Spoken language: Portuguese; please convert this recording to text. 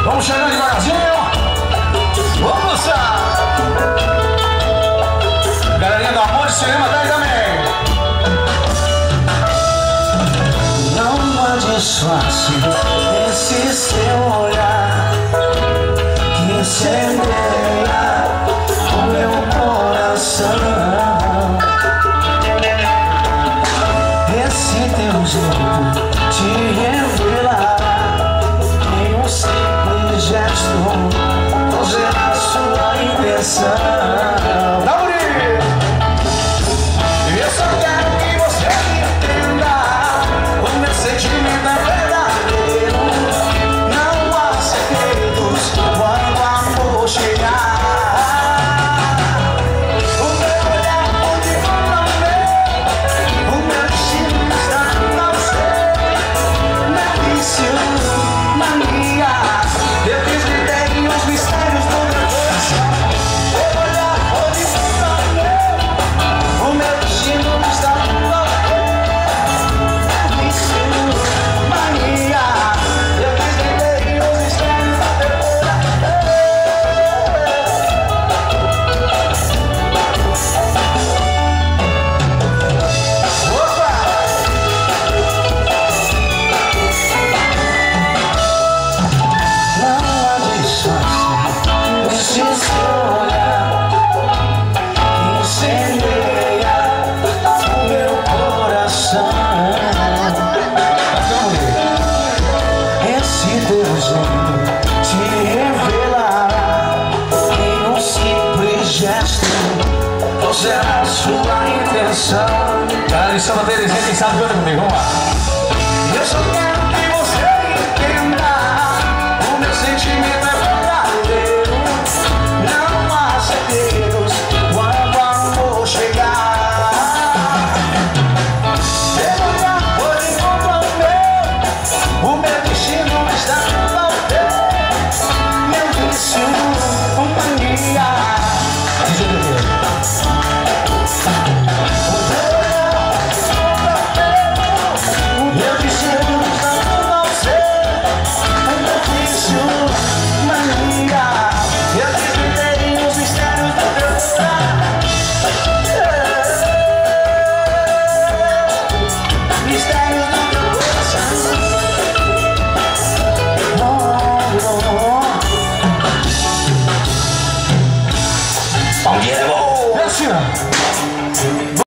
Vamos chegando devagarzinho. Vamos lá. Galerinha do Amor de Cinema tá aí também. Não há disfarce esse seu olhar que incendeia o meu coração. Esse teu jeito te revelará em um simples gesto, toda a sua intenção. Tá bonito! Eu só quero que você entenda o meu sentimento é verdadeiro. Não há segredos quando o amor chegar. Você é a sua intenção. Galera de Santa Terezinha, quem sabe canta comigo, vamos lá. Eu só quero